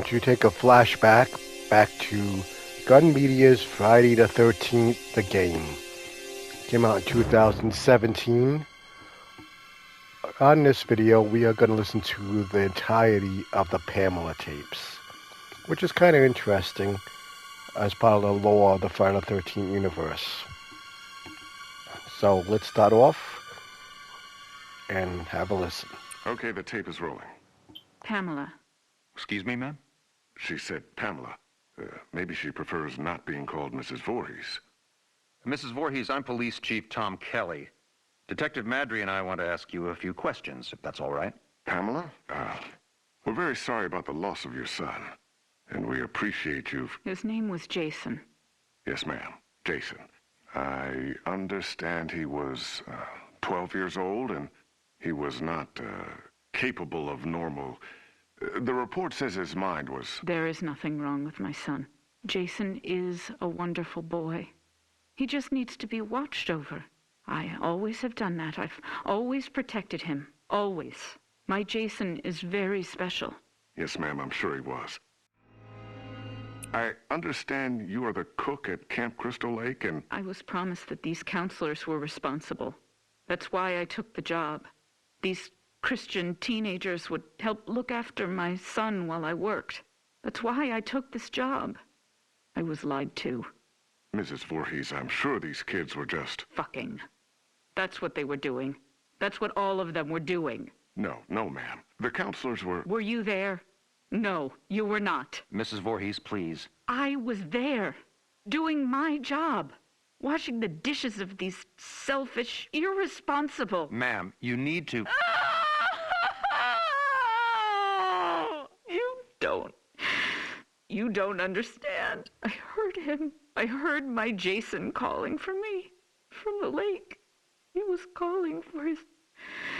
To take a flashback back to Gun Media's Friday the 13th, the game. Came out in 2017. On this video, we are going to listen to the entirety of the Pamela tapes, which is kind of interesting as part of the lore of the Friday the 13th universe. So let's start off and have a listen. Okay, the tape is rolling. Pamela. Excuse me, ma'am? She said Pamela. Maybe she prefers not being called Mrs. Voorhees. Mrs. Voorhees, I'm Police Chief Tom Kelly. Detective Madry and I want to ask you a few questions, if that's all right. Pamela, we're very sorry about the loss of your son, and we appreciate you. His name was Jason. Yes, ma'am, Jason. I understand he was 12 years old, and he was not capable of normal. The report says his mind was... There is nothing wrong with my son. Jason is a wonderful boy. He just needs to be watched over. I always have done that. I've always protected him. Always. My Jason is very special. Yes, ma'am, I'm sure he was. I understand you are the cook at Camp Crystal Lake, and... I was promised that these counselors were responsible. That's why I took the job. These Christian teenagers would help look after my son while I worked. That's why I took this job. I was lied to. Mrs. Voorhees, I'm sure these kids were just... Fucking. That's what they were doing. That's what all of them were doing. No, ma'am. The counselors were... Were you there? No, you were not. Mrs. Voorhees, please. I was there, doing my job, washing the dishes of these selfish, irresponsible... Ma'am, you need to... You don't understand. I heard him. I heard my Jason calling for me from the lake. He was calling for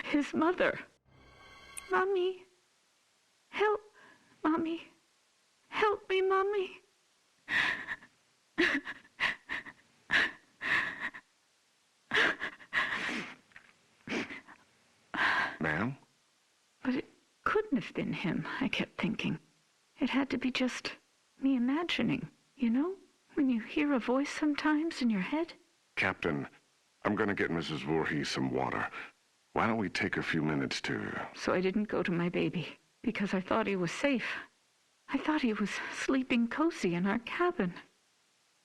his mother. Mommy, help, Mommy. Help me, Mommy. Ma'am? But it couldn't have been him, I kept thinking. It had to be just me imagining, you know? When you hear a voice sometimes in your head. Captain, I'm going to get Mrs. Voorhees some water. Why don't we take a few minutes to... So I didn't go to my baby, because I thought he was safe. I thought he was sleeping cozy in our cabin.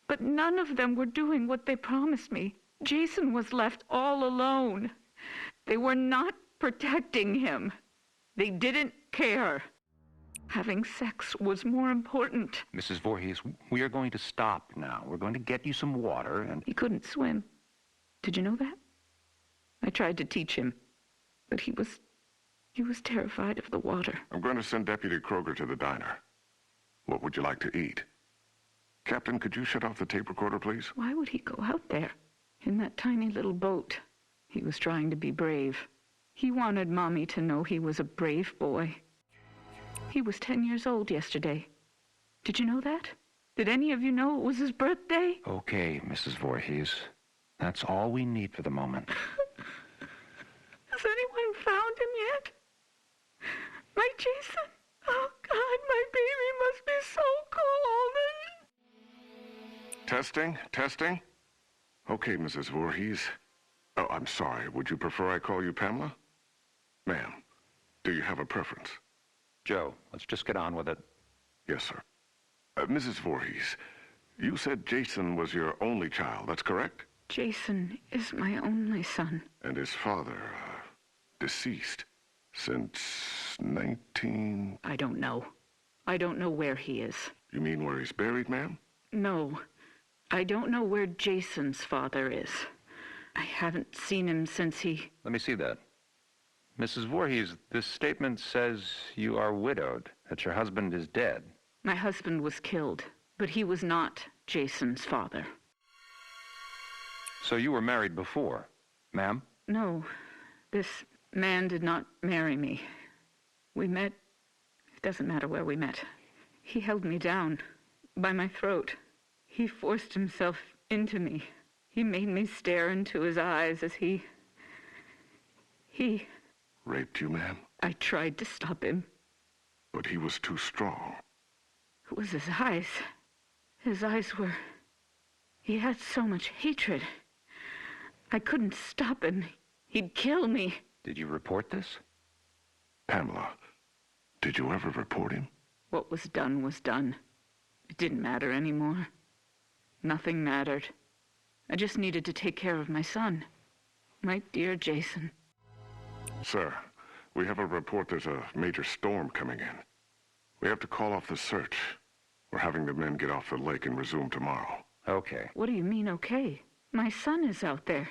But none of them were doing what they promised me. Jason was left all alone. They were not protecting him. They didn't care. Having sex was more important. Mrs. Voorhees, we are going to stop now. We're going to get you some water and... He couldn't swim. Did you know that? I tried to teach him, but he was terrified of the water. I'm going to send Deputy Kroger to the diner. What would you like to eat? Captain, could you shut off the tape recorder, please? Why would he go out there in that tiny little boat? He was trying to be brave. He wanted Mommy to know he was a brave boy. He was 10 years old yesterday. Did you know that? Did any of you know it was his birthday? Okay, Mrs. Voorhees. That's all we need for the moment. Has anyone found him yet? My Jason? Oh, God, my baby must be so cold. Testing? Okay, Mrs. Voorhees. Oh, I'm sorry. Would you prefer I call you Pamela? Ma'am, do you have a preference? Joe, let's just get on with it. Yes, sir. Mrs. Voorhees, you said Jason was your only child, that's correct? Jason is my only son. And his father, deceased since 19... I don't know. I don't know where he is. You mean where he's buried, ma'am? No. I don't know where Jason's father is. I haven't seen him since he... Let me see that. Mrs. Voorhees, this statement says you are widowed, that your husband is dead. My husband was killed, but he was not Jason's father. So you were married before, ma'am? No, this man did not marry me. We met... It doesn't matter where we met. He held me down by my throat. He forced himself into me. He made me stare into his eyes as he... Raped you, ma'am? I tried to stop him. But he was too strong. It was his eyes. His eyes were... He had so much hatred. I couldn't stop him. He'd kill me. Did you report this? Pamela, did you ever report him? What was done was done. It didn't matter anymore. Nothing mattered. I just needed to take care of my son. My dear Jason. Sir, we have a report there's a major storm coming in. We have to call off the search. We're having the men get off the lake and resume tomorrow. Okay. What do you mean, okay? My son is out there.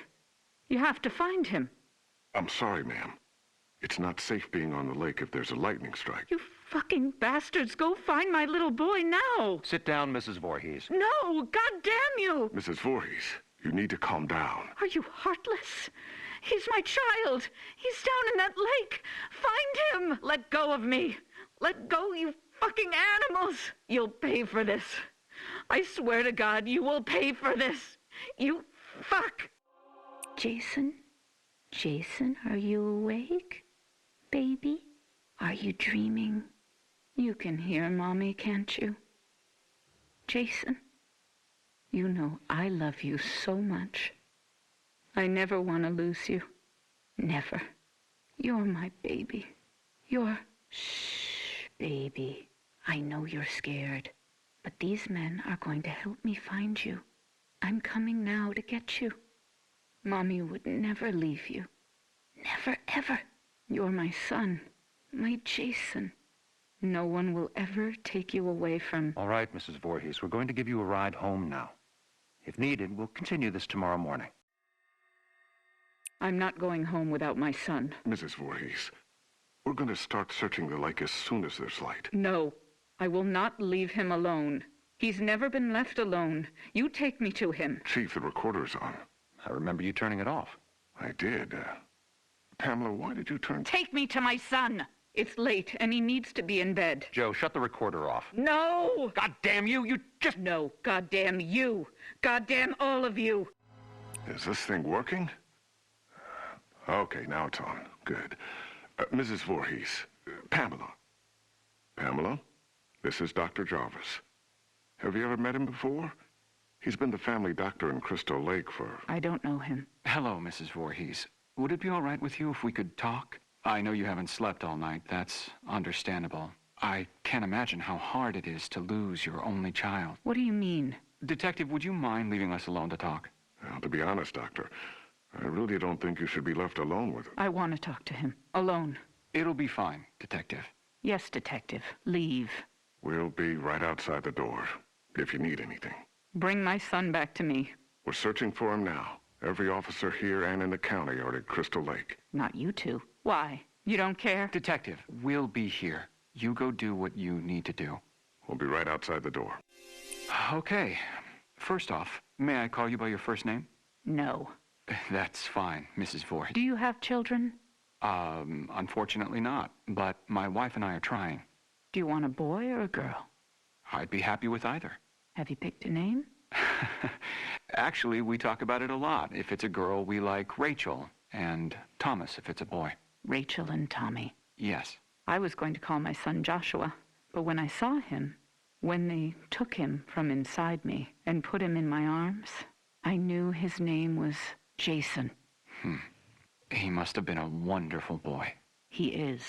You have to find him. I'm sorry, ma'am. It's not safe being on the lake if there's a lightning strike. You fucking bastards, go find my little boy now. Sit down, Mrs. Voorhees. No, God damn you. Mrs. Voorhees, you need to calm down. Are you heartless? He's my child. He's down in that lake. Find him. Let go of me. Let go, you fucking animals. You'll pay for this. I swear to God, you will pay for this. You fuck. Jason? Jason, are you awake? Baby? Are you dreaming? You can hear Mommy, can't you? Jason, you know I love you so much. I never want to lose you. Never. You're my baby. Shh, baby. I know you're scared, but these men are going to help me find you. I'm coming now to get you. Mommy would never leave you. Never, ever. You're my son, my Jason. No one will ever take you away from... All right, Mrs. Voorhees, we're going to give you a ride home now. If needed, we'll continue this tomorrow morning. I'm not going home without my son. Mrs. Voorhees, we're going to start searching the lake as soon as there's light. No, I will not leave him alone. He's never been left alone. You take me to him. Chief, the recorder's on. I remember you turning it off. I did. Pamela, why did you turn... Take me to my son. It's late, and he needs to be in bed. Joe, shut the recorder off. No! God damn you! You just... No, goddamn you. Goddamn all of you. Is this thing working? Okay, now it's on. Good. Mrs. Voorhees, Pamela. Pamela, this is Dr. Jarvis. Have you ever met him before? He's been the family doctor in Crystal Lake for... I don't know him. Hello, Mrs. Voorhees. Would it be all right with you if we could talk? I know you haven't slept all night. That's understandable. I can't imagine how hard it is to lose your only child. What do you mean? Detective, would you mind leaving us alone to talk? Well, to be honest, Doctor, I really don't think you should be left alone with him. I want to talk to him. Alone. It'll be fine, Detective. Yes, Detective. Leave. We'll be right outside the door, if you need anything. Bring my son back to me. We're searching for him now. Every officer here and in the county are at Crystal Lake. Not you two. Why? You don't care? Detective, we'll be here. You go do what you need to do. We'll be right outside the door. Okay. First off, may I call you by your first name? No. That's fine, Mrs. Voorhees. Do you have children? Unfortunately not, but my wife and I are trying. Do you want a boy or a girl? I'd be happy with either. Have you picked a name? Actually, we talk about it a lot. If it's a girl, we like Rachel, and Thomas if it's a boy. Rachel and Tommy. Yes. I was going to call my son Joshua, but when I saw him, when they took him from inside me and put him in my arms, I knew his name was Jason. He must have been a wonderful boy. He is.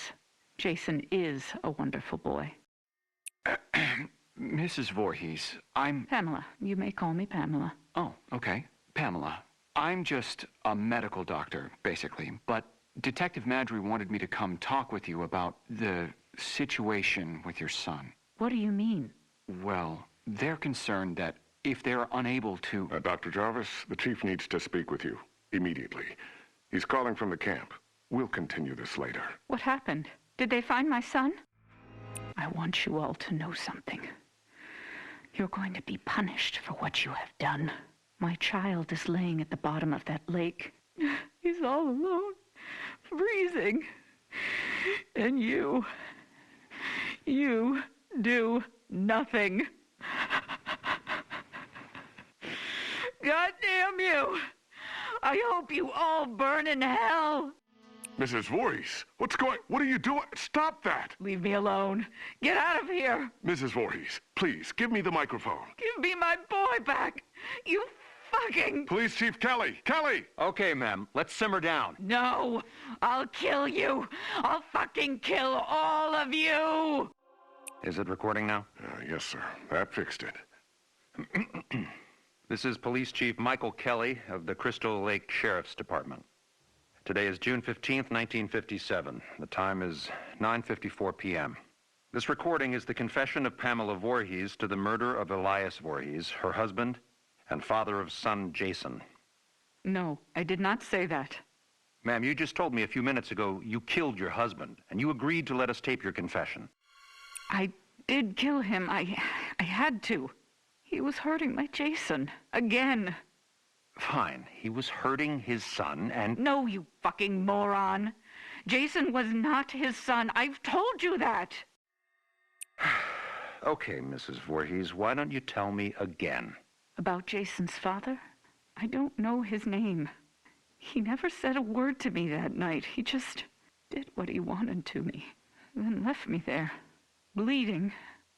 Jason is a wonderful boy. Mrs. Voorhees, I'm... Pamela. You may call me Pamela. Oh, okay. Pamela. I'm just a medical doctor, basically, but Detective Madry wanted me to come talk with you about the situation with your son. What do you mean? Well, they're concerned that if they're unable to... Dr. Jarvis, the chief needs to speak with you immediately. He's calling from the camp. We'll continue this later. What happened? Did they find my son? I want you all to know something. You're going to be punished for what you have done. My child is laying at the bottom of that lake. He's all alone, freezing. And you do nothing. God damn you! I hope you all burn in hell! Mrs. Voorhees, what are you doing? Stop that! Leave me alone. Get out of here. Mrs. Voorhees, please, give me the microphone. Give me my boy back. You fucking... Police Chief Kelly! Kelly! Okay, ma'am, let's simmer down. No, I'll kill you. I'll fucking kill all of you. Is it recording now? Yes, sir. That fixed it. This is Police Chief Michael Kelly of the Crystal Lake Sheriff's Department. Today is June 15th, 1957. The time is 9:54 p.m. This recording is the confession of Pamela Voorhees to the murder of Elias Voorhees, her husband, and father of son Jason. No, I did not say that. Ma'am, you just told me a few minutes ago you killed your husband, and you agreed to let us tape your confession. I did kill him. I had to. He was hurting my Jason. Again. Fine. He was hurting his son, and... No, you fucking moron. Jason was not his son. I've told you that. Okay, Mrs. Voorhees, why don't you tell me again? About Jason's father? I don't know his name. He never said a word to me that night. He just did what he wanted to me, then left me there, bleeding.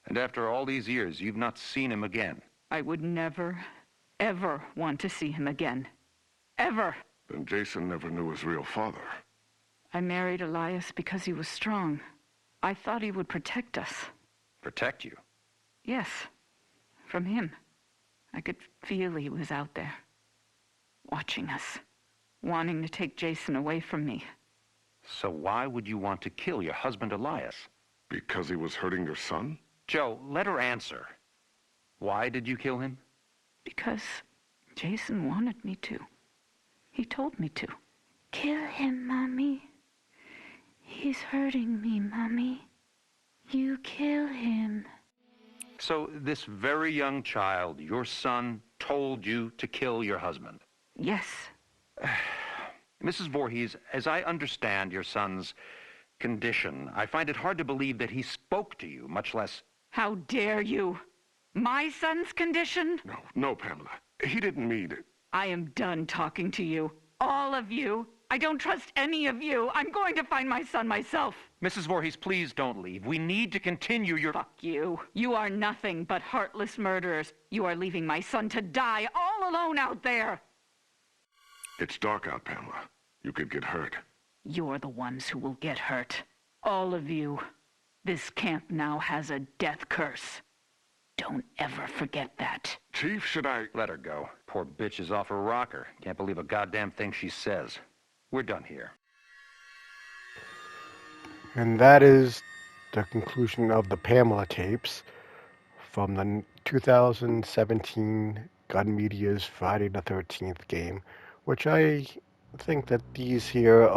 And after all these years, you've not seen him again? I would never, ever want to see him again. Ever. Then Jason never knew his real father. I married Elias because he was strong. I thought he would protect us. Protect you? Yes, from him. I could feel he was out there, watching us, wanting to take Jason away from me. So why would you want to kill your husband Elias? Because he was hurting your son? Joe, let her answer. Why did you kill him? Because Jason wanted me to. He told me to. Kill him, Mommy. He's hurting me, Mommy. You kill him. So this very young child, your son, told you to kill your husband? Yes. Mrs. Voorhees, as I understand your son's condition, I find it hard to believe that he spoke to you, much less... How dare you? My son's condition? No, Pamela. He didn't mean it. I am done talking to you. All of you. I don't trust any of you. I'm going to find my son myself. Mrs. Voorhees, please don't leave. We need to continue your... Fuck you. You are nothing but heartless murderers. You are leaving my son to die all alone out there. It's dark out, Pamela. You could get hurt. You're the ones who will get hurt. All of you. This camp now has a death curse. Don't ever forget that. Chief, should I... Let her go. Poor bitch is off her rocker. Can't believe a goddamn thing she says. We're done here. And that is the conclusion of the Pamela tapes from the 2017 Gun Media's Friday the 13th game, which I think that these here,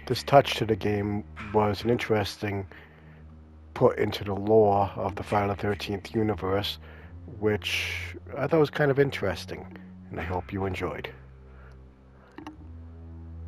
this touch to the game was an interesting put into the lore of the Friday the 13th universe, which I thought was kind of interesting, and I hope you enjoyed.